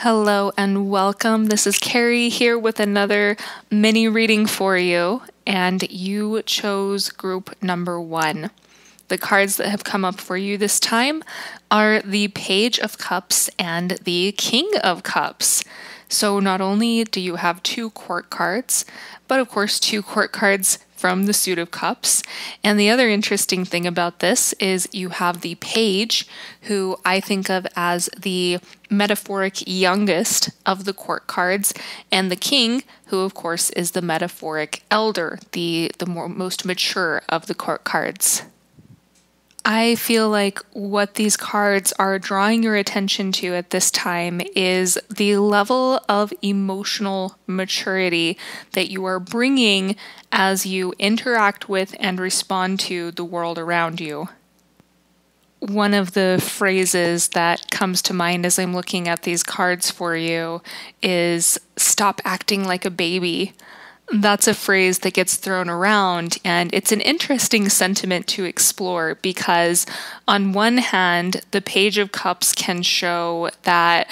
Hello and welcome. This is Carrie here with another mini reading for you, and you chose group number 1. The cards that have come up for you this time are the Page of Cups and the King of Cups. So not only do you have 2 court cards, but of course 2 court cards from the Suit of Cups. And the other interesting thing about this is you have the Page, who I think of as the metaphoric youngest of the court cards, and the King, who of course is the metaphoric elder, the most mature of the court cards. I feel like what these cards are drawing your attention to at this time is the level of emotional maturity that you are bringing as you interact with and respond to the world around you. One of the phrases that comes to mind as I'm looking at these cards for you is "stop acting like a baby." That's a phrase that gets thrown around, and it's an interesting sentiment to explore because on one hand, the Page of Cups can show that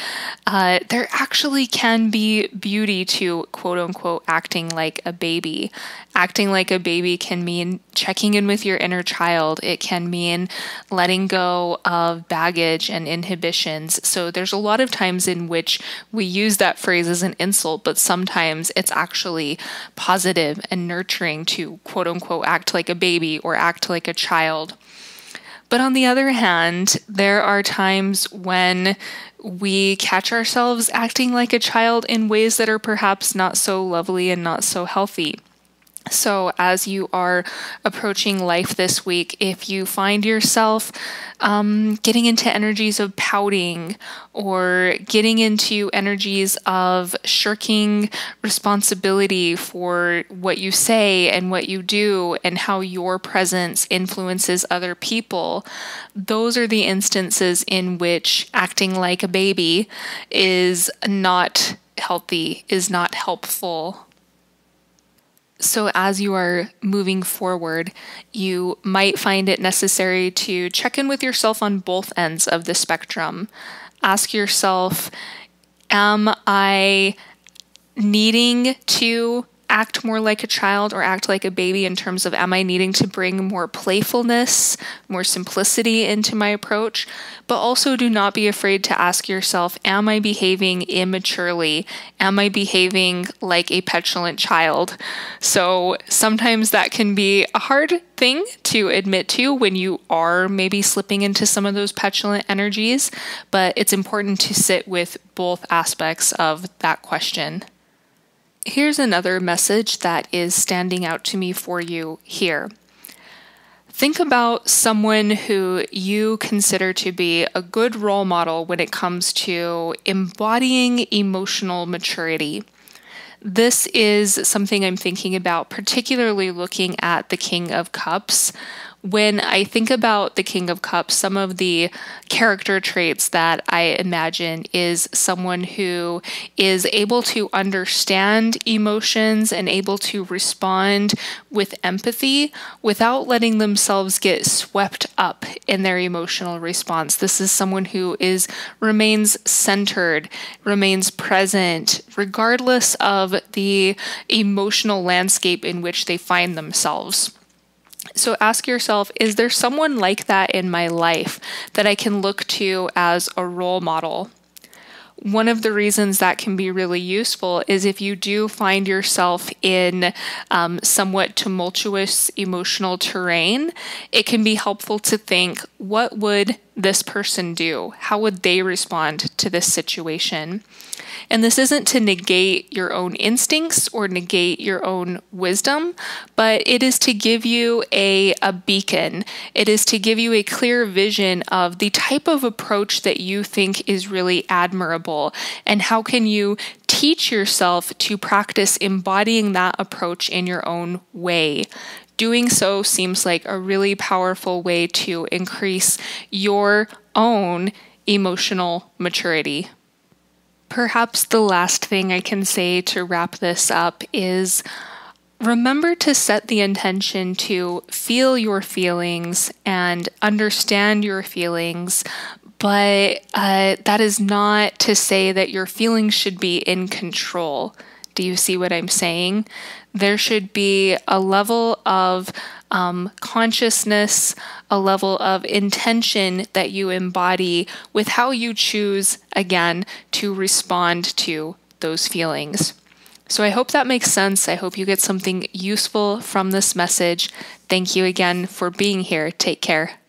there actually can be beauty to quote-unquote acting like a baby. Acting like a baby can mean checking in with your inner child. It can mean letting go of baggage and inhibitions. So there's a lot of times in which we use that phrase as an insult, but sometimes it's actually positive and nurturing to quote-unquote act like a baby or act like a child. But on the other hand, there are times when we catch ourselves acting like a child in ways that are perhaps not so lovely and not so healthy. So as you are approaching life this week, if you find yourself getting into energies of pouting or getting into energies of shirking responsibility for what you say and what you do and how your presence influences other people, those are the instances in which acting like a baby is not healthy, is not helpful. So as you are moving forward, you might find it necessary to check in with yourself on both ends of the spectrum. Ask yourself, am I needing to act more like a child or act like a baby in terms of am I needing to bring more playfulness, more simplicity into my approach? But also do not be afraid to ask yourself, am I behaving immaturely? Am I behaving like a petulant child? So sometimes that can be a hard thing to admit to when you are maybe slipping into some of those petulant energies, but it's important to sit with both aspects of that question. Here's another message that is standing out to me for you here. Think about someone who you consider to be a good role model when it comes to embodying emotional maturity. This is something I'm thinking about, particularly looking at the King of Cups. When I think about the King of Cups, some of the character traits that I imagine is someone who is able to understand emotions and able to respond with empathy without letting themselves get swept up in their emotional response. This is someone who remains centered, remains present, regardless of the emotional landscape in which they find themselves. So ask yourself, is there someone like that in my life that I can look to as a role model? One of the reasons that can be really useful is if you do find yourself in somewhat tumultuous emotional terrain, it can be helpful to think, what would this person do? How would they respond to this situation? And this isn't to negate your own instincts or negate your own wisdom, but it is to give you a beacon. It is to give you a clear vision of the type of approach that you think is really admirable, and how can you teach yourself to practice embodying that approach in your own way. Doing so seems like a really powerful way to increase your own emotional maturity. Perhaps the last thing I can say to wrap this up is remember to set the intention to feel your feelings and understand your feelings, but that is not to say that your feelings should be in control. Do you see what I'm saying? There should be a level of consciousness, a level of intention that you embody with how you choose, again, to respond to those feelings. So I hope that makes sense. I hope you get something useful from this message. Thank you again for being here. Take care.